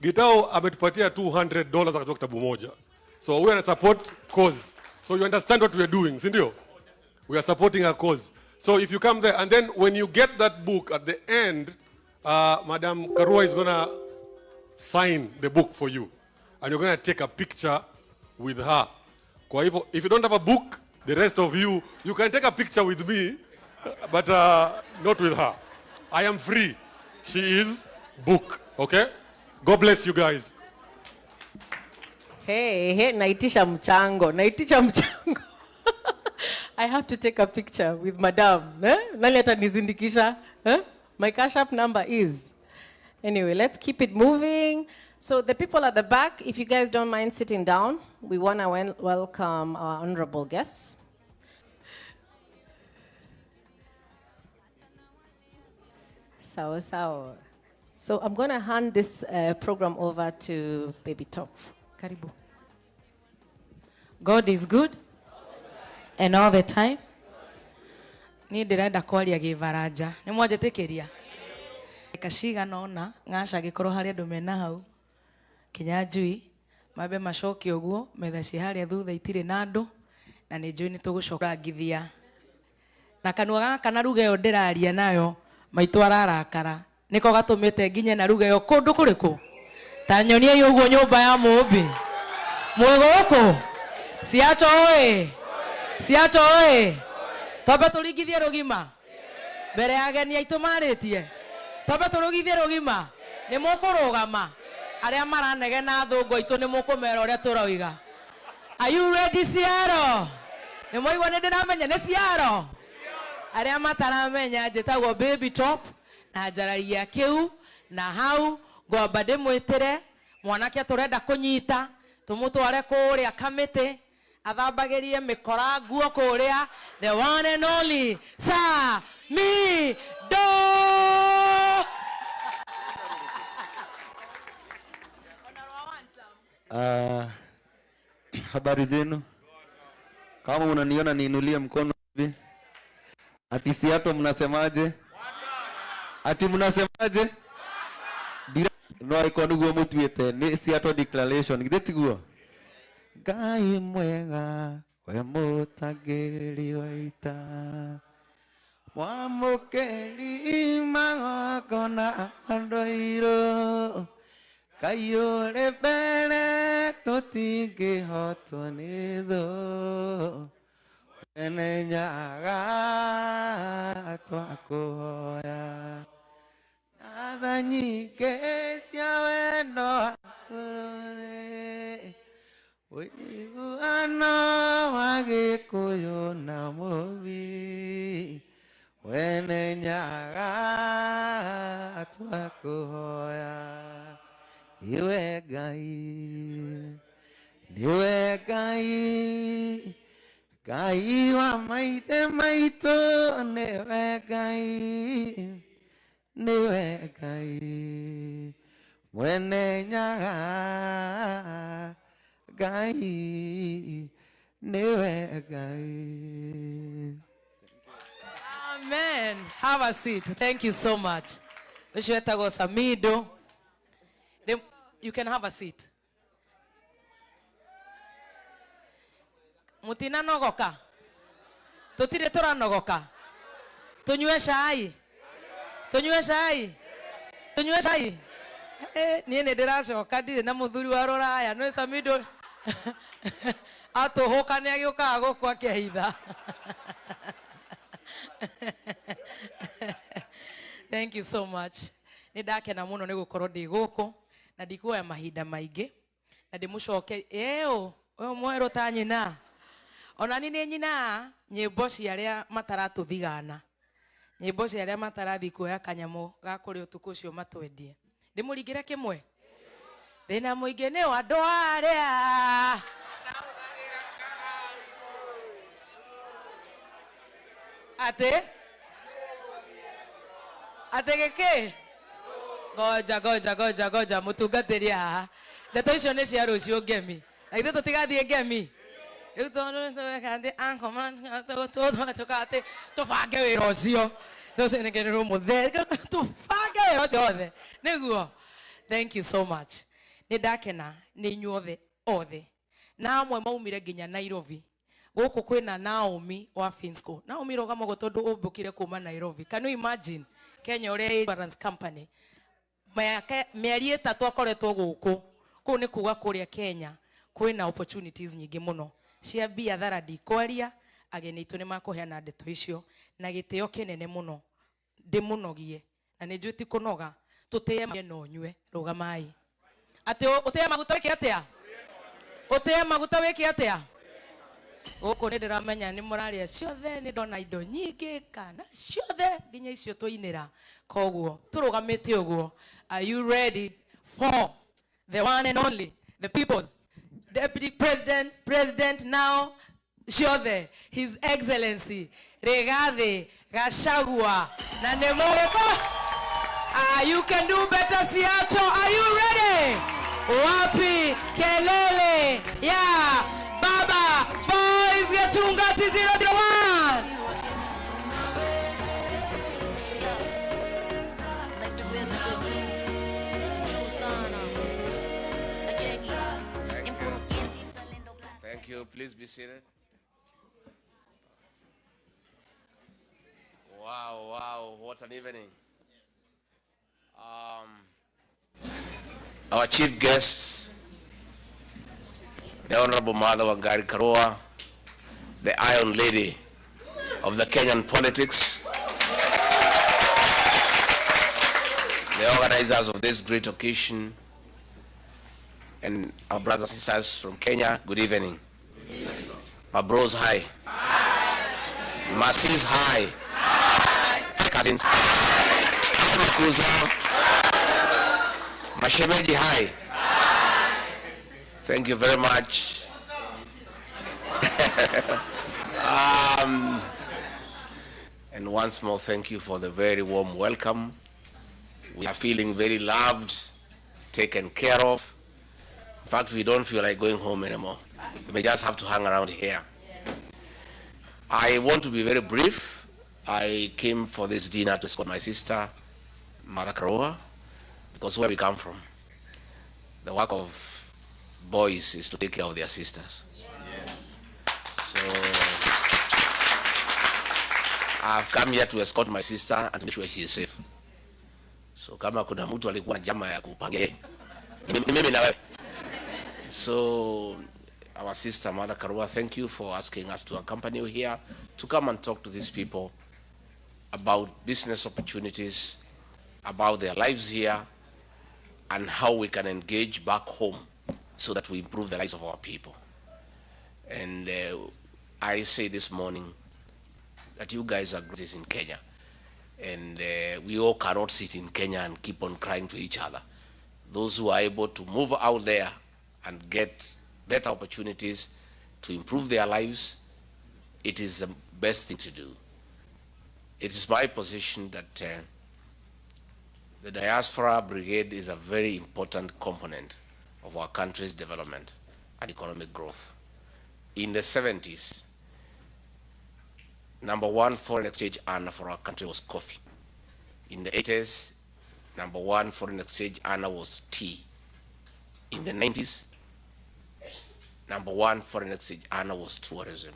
Gitao ametupatia $200 akatoa kitabu moja. So we are support cause. So you understand what we are doing, si ndio? We are supporting a cause. So if you come there, and then when you get that book at the end, Madam Karua is gonna sign the book for you, and you're gonna take a picture with her. Kwa hivyo, if you don't have a book, the rest of you can take a picture with me, but not with her. I am free. She is book. Okay? God bless you guys. Hey, naitisha mchango. I have to take a picture with Madam. Nani atanizindikisha? My cash app number is. Anyway, let's keep it moving. So the people at the back, if you guys don't mind sitting down, we want to welcome our honorable guests. Sawa. So I'm going to hand this program over to Baby Top. Karibu. God is good and all the time. Ni ndirenda kwaria givaraja. Ni mwajetekeria. Kashiga nona ngasha gikoro hari andu mena hau. Kinyanjui mabe macoki uguo methaci hari thutha itire na andu na ni njui ni tugucoka ngithia. Na kanua gaka na ruga yo ndiraria nayo maitu ararakara. Niko gatumite nginye na ruga yo kundu kuriku. Ta nyonie yuguo nyumba ya mumbi. Mwegoko. Siato oe. Tobe turigithie rugima. Mbere ya ageni aitu maritie. Tobe turugithie rugima. Ni mukurugama. Aria maranege na thungu aitu ni mukumera uria turauiga. Are you ready, Siaro? Ni moigwa ni ndiramenya ni Siaro. Aria mataramenya njitagwo Baby Top na njaragia kiu na hau ngomba ndimwitire mwanake turenda kunyita tumutware kuria kamite athambagirie mikora nguo kuria the one and only Sami Do. Habari zenu? Kama unaniona niinulie mkono hivi. Ati Siato mnasemaje? Ati mnasemaje? No ikono guo mutuite ni Siato declaration githitiguo. Ngai mwega we mutagiri waita. Mwamukeri magokona andoiro. Kayore bere tutingihotwo ni tho. Ene nyaga twakuhoya. Natha nyingĩ cia wendo akũrore. Ũiguano wa Gĩkũyũ na Mũmbi. Wene nyaga twakuhoya. Iwe Ngai. Ngai wa maithe maitũ nĩwe Ngai mwene nyaga Ngai nĩwe Ngai. Amen. Have a seat. Thank you so much. Wetagwo Samido. You can have a seat. Mutina nogoka. Tutire tora nogoka. Tunywe cai. Niĩ nĩ ndĩracoka ndirĩ na mũthuri wa rũraya nĩ Samido atũhũka nĩ agĩũkaga gũkũ akĩhitha. Thank you so much. Nĩ ndakena mũno nĩ gũkorwo ndĩ gũkũ na ndikuoya mahinda maingĩ na ndĩmũcoke ũyũ mwerũ ta nyina. Ona ni nĩ nyina nyĩmbo cia arĩa mataratũthigana. Nyĩmbo cia arĩa matarathi kuoya kanyamũ ga kũrĩ ũtukũ ũcio matwendie. Ndĩmũringĩre kĩmwe. Thĩna mũingĩ nĩ wa andũ arĩa ate gĩkĩ goja mũtungatĩri haha. Ndeto icio nĩ cia rũciũ ngemi. Na ithuĩ tũtigathiĩ ngemi. Tubange wĩra ũcio. Thank you so much. Nĩ ndakena nĩ inyuothe othe na amwe maumire nginya Nairobi. Gũkũ kwĩna Naomi wa Finsco. Naomi rũgama ũguo tondũ ũmbũkire kuma Nairobi. Can you imagine? Kenya ũrĩa insurance company. Mĩeri 3 akoretwo gũkũ. Kũu nĩ kuga kũrĩa Kenya kwĩna opportunities nyingĩ mũno. Cia biathara ndikwaria, ageni aitũ nĩ makũheana ndeto icio na gĩtĩo kĩnene mũno. Ndĩmũnogie na nĩ njũĩ ti kũnoga. Tũtĩe no nyue rũgamai. Atĩ ũtĩe maguta wĩke atĩa? Ũtĩe maguta wĩke atĩa? Gũkũ nĩ ndĩramenya nĩ mũrarĩa ciothe, nĩ ndona indo nyingĩ kana ciothe nginya icio tũinĩra. Koguo tũrũgamĩte ũguo. Are you ready for the one and only, the people's deputy president now, ciothe, His Excellency Rigathi Gachagua na nĩ mũgĩko? You can do better, Seattle. Are you ready? Wapi kelele ya Baba Boys Getungati 001. Thank you. Please be seated. Wow, what an evening. Our chief guest, the Honorable Mother Wangari Karua, the Iron Lady of the Kenyan politics, the organizers of this great occasion, and our brothers and sisters from Kenya, good evening. My bros, hi. My sis, hi. My cousins, hi. My cousin. Mashemeji, hi. Thank you very much. And once more, thank you for the very warm welcome. We are feeling very loved, taken care of. In fact, we don't feel like going home anymore. We may just have to hang around here. I want to be very brief. I came for this dinner to escort my sister, Mother Karua, because where we come from, the work of boys is to take care of their sisters. So I've come here to escort my sister and to make sure she is safe. So kama kuna mtu alikuwa na jama ya kupangia, mimi na wewe. So our sister Mother Karua, thank you for asking us to accompany you here to come and talk to these people about business opportunities, about their lives here, and how we can engage back home so that we improve the lives of our people. And I say this morning that you guys are great in Kenya, and we all cannot sit in Kenya and keep on crying to each other. Those who are able to move out there and get better opportunities to improve their lives, it is the best thing to do. It is my position that the Diaspora Brigade is a very important component of our country's development and economic growth. In the 70s, #1 foreign exchange earner for our country was coffee. In the 80s, #1 foreign exchange earner was tea. In the 90s, #1 foreign exchange earner was tourism.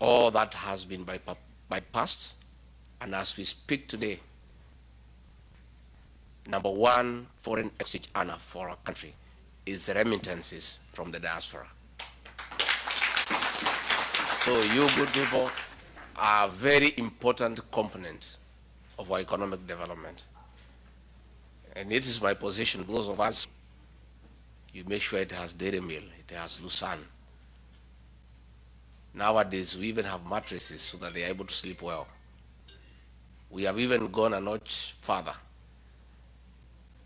All that has been bypassed, and as we speak today, #1 foreign exchange earner for our country is the remittances from the diaspora. So you good people are a very important component of our economic development. And it is my position, those of us, you make sure it has dairy meal, it has Lucerne. Nowadays, we even have mattresses so that they are able to sleep well. We have even gone a notch further.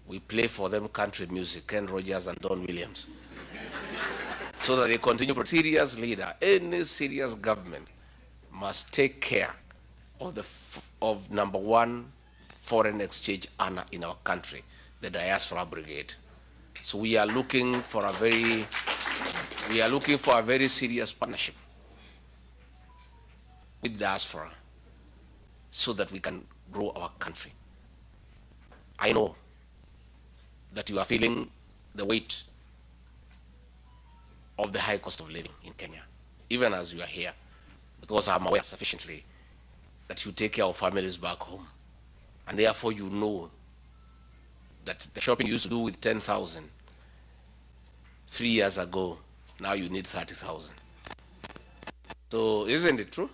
We play for them country music, Ken Rogers and Don Williams, so that they continue. Serious leader, any serious government must take care of #1 foreign exchange earner in our country, the Diaspora Brigade. So we are looking for a very serious partnership with diaspora so that we can grow our country. I know that you are feeling the weight of the high cost of living in Kenya, even as you are here, because I'm aware sufficiently that you take care of families back home, and therefore you know that the shopping you used to do with 10,000 3 years ago, now you need 30,000. So isn't it true?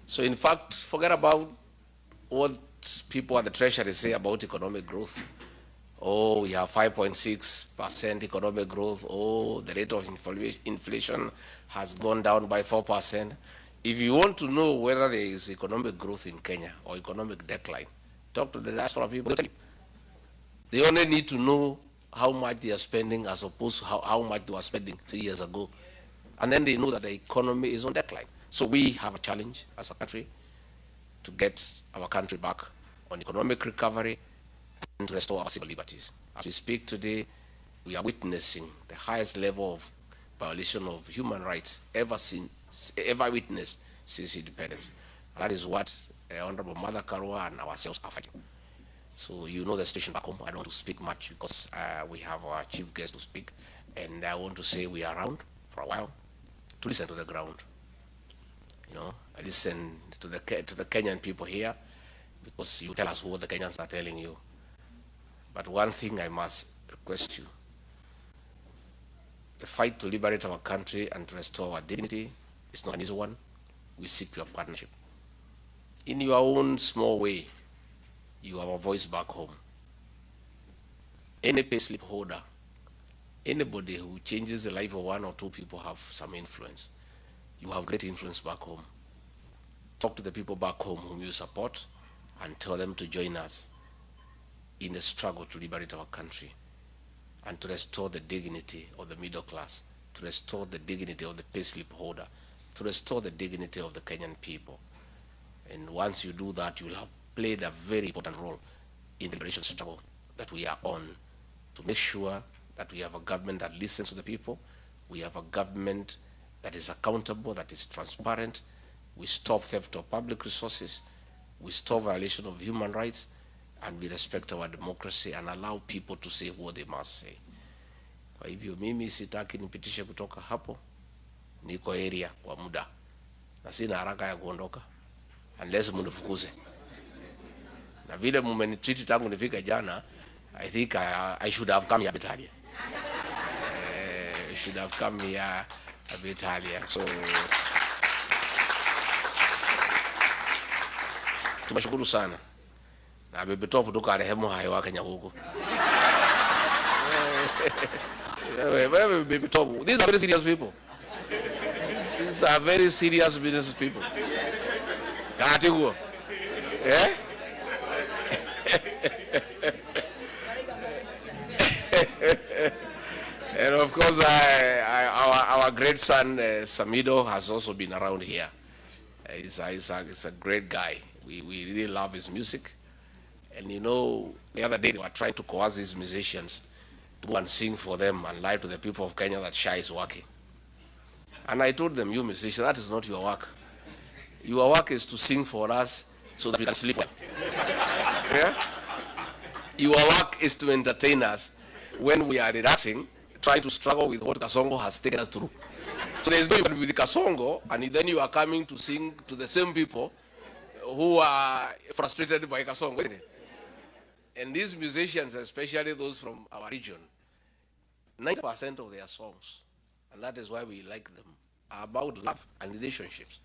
So in fact, forget about what people at the Treasury say about economic growth. Oh, we have 5.6% economic growth. Oh, the rate of inflation has gone down by 4%. If you want to know whether there is economic growth in Kenya or economic decline, talk to the diaspora people. They only need to know how much they are spending as opposed to how much they were spending 3 years ago. And then they know that the economy is on decline. So we have a challenge as a country to get our country back on economic recovery and to restore our civil liberties. As we speak today, we are witnessing the highest level of violation of human rights ever witnessed since independence. That is what Honorable Mother Karua and ourselves are fighting. So you know the situation back home. I don't want to speak much because we have our chief guest to speak, and I want to say we are around for a while to listen to the ground. You know, I listen to the Kenyan people here because you tell us what the Kenyans are telling you. But one thing I must request you: the fight to liberate our country and to restore our dignity is not an easy one. We seek your partnership. In your own small way, you have a voice back home. Any payslip holder, anybody who changes the life of one or two people have some influence. You have great influence back home. Talk to the people back home whom you support and tell them to join us in the struggle to liberate our country and to restore the dignity of the middle class, to restore the dignity of the payslip holder, to restore the dignity of the Kenyan people. And once you do that, you will have played a very important role in the liberation struggle that we are on, to make sure that we have a government that listens to the people, we have a government that is accountable, that is transparent, we stop theft of public resources, we stop violation of human rights, and we respect our democracy and allow people to say what they must say. Kwa hivyo mimi sitaki nipitishe kutoka hapo, niko area kwa muda, na sina haraka ya kuondoka, unless munifukuze. Na vile mumenitreat tangu nifika jana, I think I should have come here a bit earlier. I should have come here a bit earlier. So tumeshukuru sana. Na bebe tofu tuka rehemu hai wa Kenya huko. Bebe tofu. These are very serious people. These are very serious business people. Kati huo. Eh? And of course, our great son Samido has also been around here. He's a great guy. We really love his music. And you know, the other day they were trying to coerce these musicians to go and sing for them and lie to the people of Kenya that Shah is working. And I told them, you musicians, that is not your work. Your work is to sing for us so that we can sleep well. Yeah? Your work is to entertain us when we are relaxing, trying to struggle with what Kasongo has taken us through. So there is no even with the Kasongo, and then you are coming to sing to the same people who are frustrated by Kasongo, isn't it? And these musicians, especially those from our region, 90% of their songs, and that is why we like them, are about love and relationships.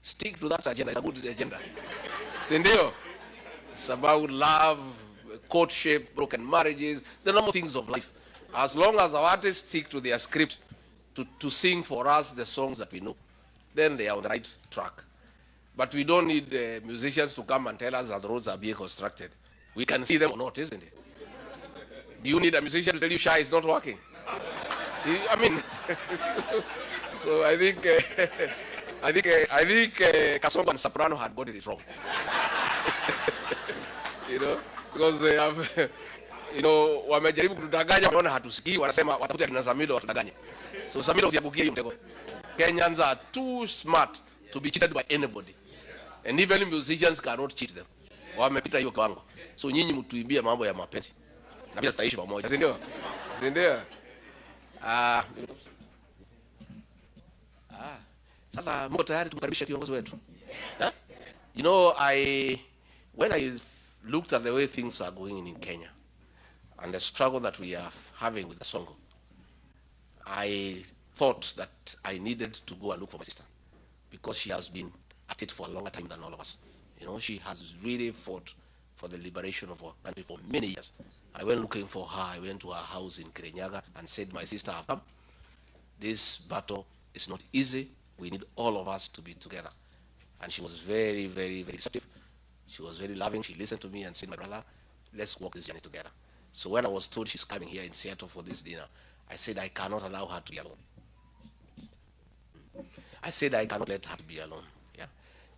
Stick to that agenda. It's a good agenda. Sindio? It's about love, courtship, broken marriages, the normal things of life. As long as our artists stick to their script to sing for us the songs that we know, then they are on the right track. But we don't need musicians to come and tell us that the roads are being constructed. We can see them or not, isn't it? Do you need a musician to tell you Shah is not working? I mean, so I think Kasongo and Soprano had got it wrong. You know, because they have, you know, wamejaribu kutudanganya, wanaona hatusikii, wanasema watakuja kina Samido watudanganye. So Samido usiabukie hiyo mtego. Kenyans are too smart to be cheated by anybody. And even musicians cannot cheat them. Wamepita hiyo kiwango. So nyinyi mtuibie mambo ya mapenzi. Na vile tutaishi pamoja, si ndio? Si ndio? Sasa mko tayari tumkaribishe kiongozi wetu? Huh? You know, when I looked at the way things are going in Kenya and the struggle that we are having with the Songo, I thought that I needed to go and look for my sister because she has been at it for a longer time than all of us. You know, she has really fought for the liberation of our country for many years. I went looking for her. I went to her house in Kirinyaga and said, my sister, have come. This battle is not easy. We need all of us to be together. And she was very, very, very receptive. She was very loving. She listened to me and said, my brother, let's walk this journey together. So when I was told she's coming here in Seattle for this dinner, I said, I cannot allow her to be alone. I said, I cannot let her be alone. Yeah.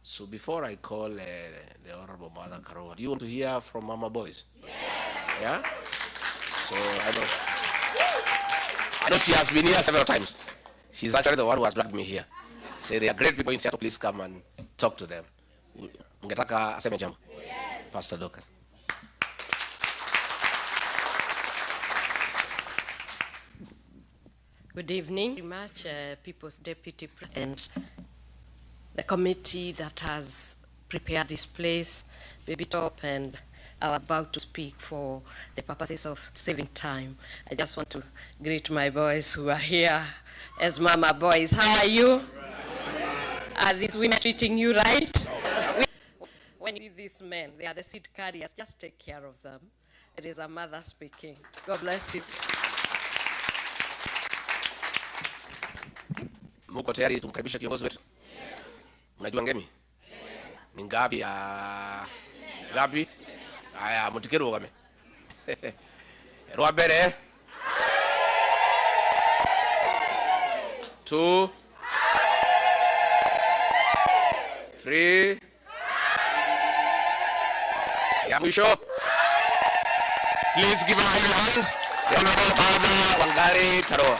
So before I call the Honorable Mother Karova, do you want to hear from Mama Boys? Yes. Yeah? So I know she has been here several times. She's actually the one who has dragged me here. Say they are great people in Seattle, please come and talk to them. Ungetaka aseme jambo? Yes. Pastor Doka. Good evening. Very much, People's Deputy President, the committee that has prepared this place, Baby Top, and are about to speak for the purposes of saving time. I just want to greet my boys who are here as Mama Boys. How are you? Are these women treating you right? When you see these men, they are the seed carriers. Just take care of them. It is a mother speaking. God bless you. Muko tayari tumkaribisha kiongozi wetu? Yes. Mnajua ngemi? Yes. Ni ngapi ya ngapi? Aya, mutikero game. Rwabere. 2 3 ya mwisho. Please give a hand. Honorable Baba Wangari Karua.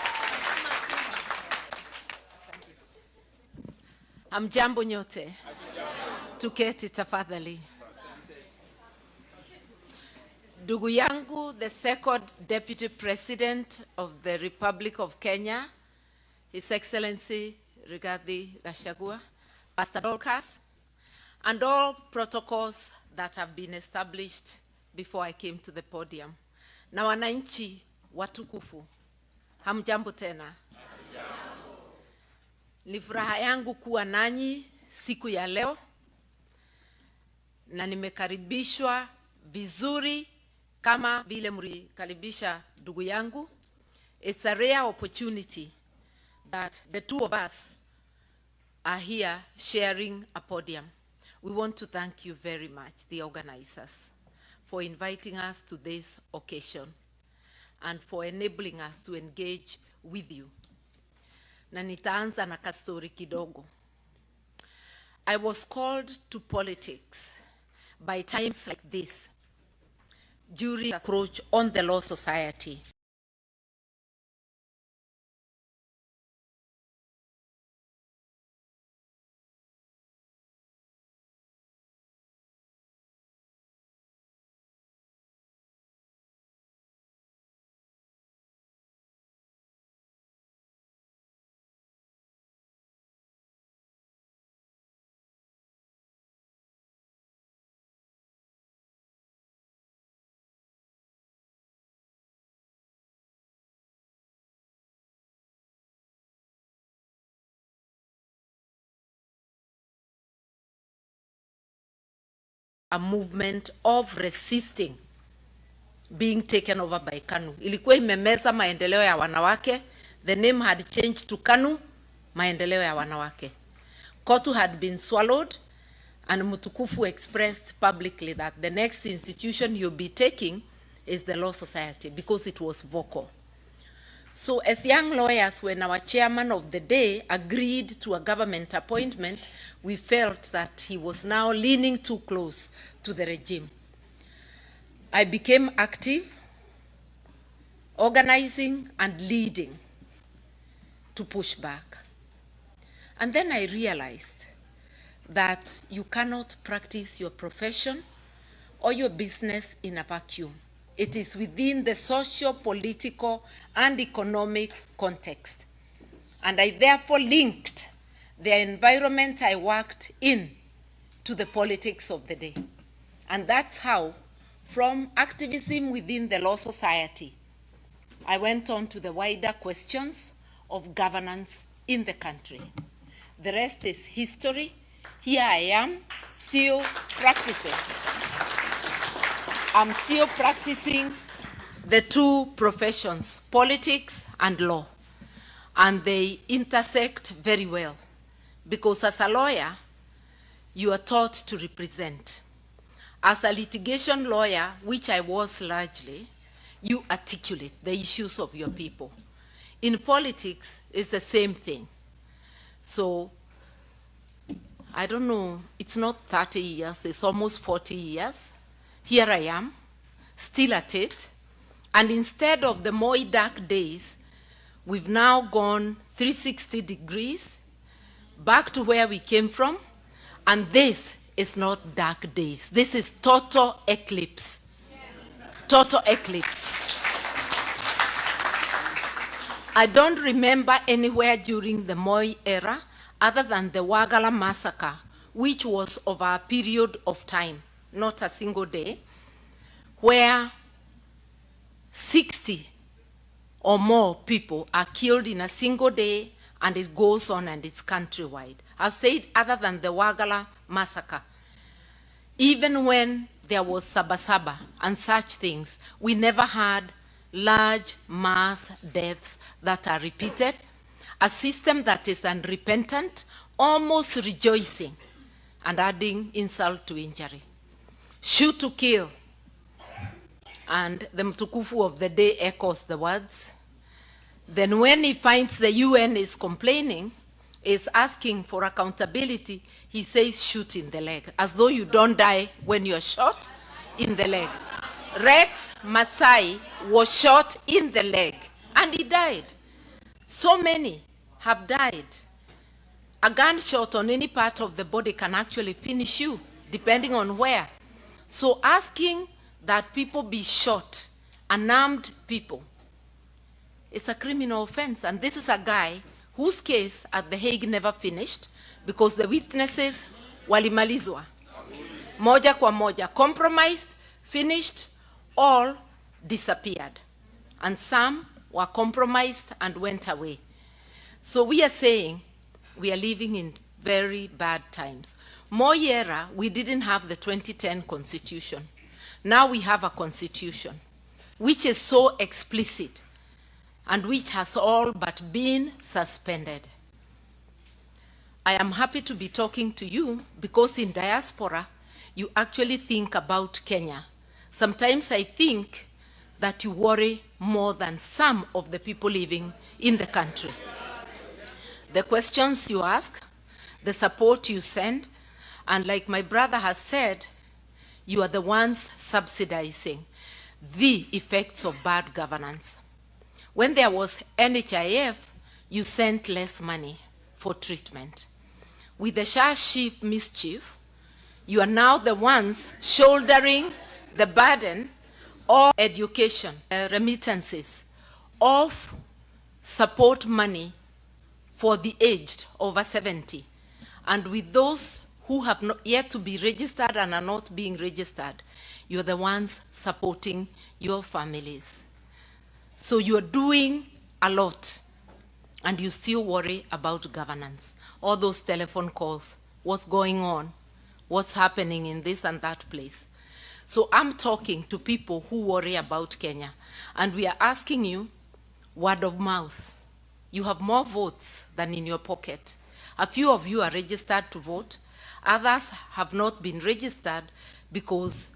Hamjambo nyote. Tuketi tafadhali. Ndugu yangu, the second Deputy President of the Republic of Kenya, His Excellency Rigathi Gachagua, Pastor Dorcas, and all protocols that have been established before I came to the podium. Na wananchi watukufu, hamjambo tena. Ni furaha yangu kuwa nanyi siku ya leo na nimekaribishwa vizuri kama vile mlikaribisha ndugu yangu. It's a rare opportunity that the two of us are here sharing a podium. We want to thank you very much, the organizers, for inviting us to this occasion and for enabling us to engage with you. Na nitaanza na kastori kidogo. I was called to politics by times like this during the approach on the Law Society. A movement of resisting being taken over by KANU. Ilikuwa imemeza maendeleo ya wanawake. The name had changed to KANU, maendeleo ya wanawake. KOTU had been swallowed, and Mutukufu expressed publicly that the next institution you'll be taking is the Law Society, because it was vocal. So as young lawyers, when our chairman of the day agreed to a government appointment, we felt that he was now leaning too close to the regime. I became active, organizing and leading to push back. And then I realized that you cannot practice your profession or your business in a vacuum. It is within the social, political, and economic context. And I therefore linked the environment I worked in to the politics of the day. And that's how, from activism within the Law Society, I went on to the wider questions of governance in the country. The rest is history. Here I am, still practicing. I'm still practicing the two professions, politics and law. And they intersect very well. Because as a lawyer, you are taught to represent. As a litigation lawyer, which I was largely, you articulate the issues of your people. In politics, it's the same thing. So, I don't know, it's not 30 years, it's almost 40 years. Here I am, still at it. And instead of the more dark days, we've now gone 360 degrees back to where we came from. And this is not dark days. This is total eclipse. Total eclipse. I don't remember anywhere during the Moi era other than the Wagala massacre, which was over a period of time, not a single day, where 60 or more people are killed in a single day, and it goes on and it's countrywide. I've said other than the Wagala massacre, even when there was Sabasaba and such things, we never had large mass deaths that are repeated, a system that is unrepentant, almost rejoicing, and adding insult to injury. Shoot to kill. And the Mtukufu of the day echoes the words. Then when he finds the UN is complaining, is asking for accountability, he says shoot in the leg, as though you don't die when you're shot in the leg. Rex Masai was shot in the leg, and he died. So many have died. A gunshot on any part of the body can actually finish you, depending on where. So asking that people be shot, unarmed people, it's a criminal offense. And this is a guy whose case at The Hague never finished because the witnesses walimalizwa. Moja kwa moja, compromised, finished, all disappeared. And some were compromised and went away. So we are saying we are living in very bad times. Moi era, we didn't have the 2010 constitution. Now we have a constitution which is so explicit and which has all but been suspended. I am happy to be talking to you because in diaspora, you actually think about Kenya. Sometimes I think that you worry more than some of the people living in the country. The questions you ask, the support you send, and like my brother has said, you are the ones subsidizing the effects of bad governance. When there was NHIF, you sent less money for treatment. With the Shah-Chief mischief, you are now the ones shouldering the burden of education, remittances, of support money for the aged over 70. And with those who have not yet to be registered and are not being registered, you're the ones supporting your families. So you're doing a lot, and you still worry about governance. All those telephone calls, what's going on, what's happening in this and that place. So I'm talking to people who worry about Kenya, and we are asking you, word of mouth. You have more votes than in your pocket. A few of you are registered to vote. Others have not been registered because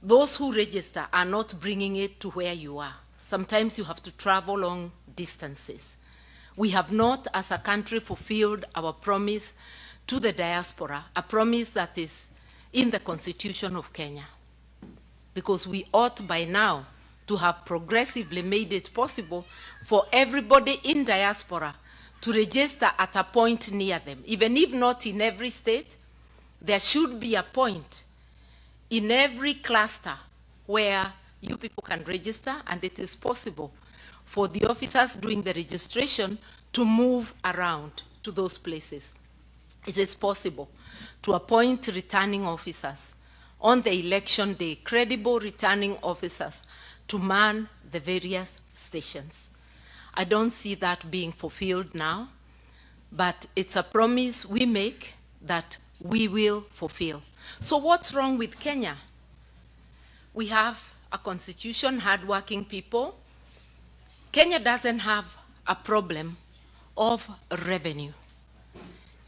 those who register are not bringing it to where you are. Sometimes you have to travel long distances. We have not, as a country, fulfilled our promise to the diaspora, a promise that is in the Constitution of Kenya. Because we ought by now to have progressively made it possible for everybody in diaspora to register at a point near them. Even if not in every state, there should be a point in every cluster where you people can register, and it is possible for the officers doing the registration to move around to those places. It is possible to appoint returning officers on the election day, credible returning officers to man the various stations. I don't see that being fulfilled now, but it's a promise we make that we will fulfill. So what's wrong with Kenya? We have a constitution, hardworking people. Kenya doesn't have a problem of revenue.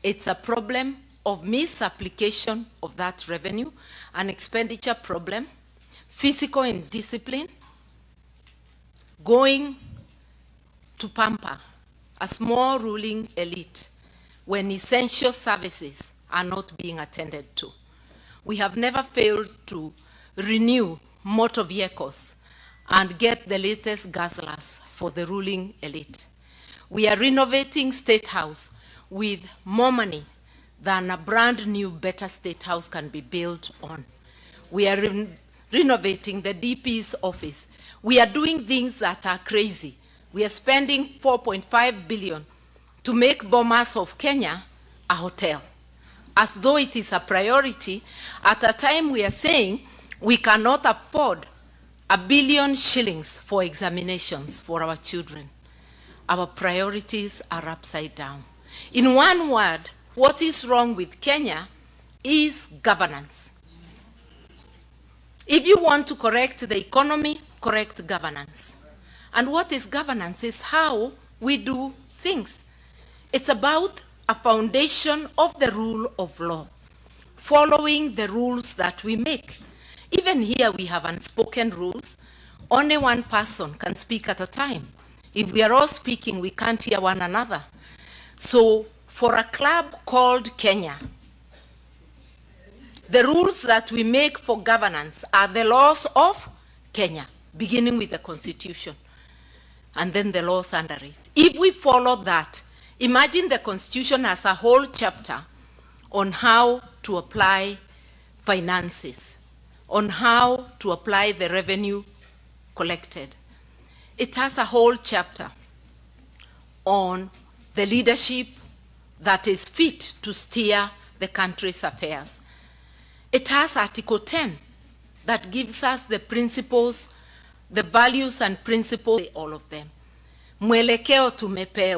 It's a problem of misapplication of that revenue, an expenditure problem, physical indiscipline, going to pamper a small ruling elite when essential services are not being attended to. We have never failed to renew motor vehicles and get the latest guzzlers for the ruling elite. We are renovating State House with more money than a brand new, better State House can be built on. We are renovating the DP's office. We are doing things that are crazy. We are spending 4.5 billion to make Bomas of Kenya a hotel, as though it is a priority at a time we are saying we cannot afford 1 billion shillings for examinations for our children. Our priorities are upside down. In one word, what is wrong with Kenya is governance. If you want to correct the economy, correct governance. And what is governance is how we do things. It's about a foundation of the rule of law, following the rules that we make. Even here we have unspoken rules. Only one person can speak at a time. If we are all speaking, we can't hear one another. So for a club called Kenya, the rules that we make for governance are the laws of Kenya, beginning with the Constitution, and then the laws under it. If we follow that, imagine the Constitution as a whole chapter on how to apply finances, on how to apply the revenue collected. It has a whole chapter on the leadership that is fit to steer the country's affairs. It has Article 10 that gives us the principles, the values and principles, all of them. Mwelekeo tumepewa.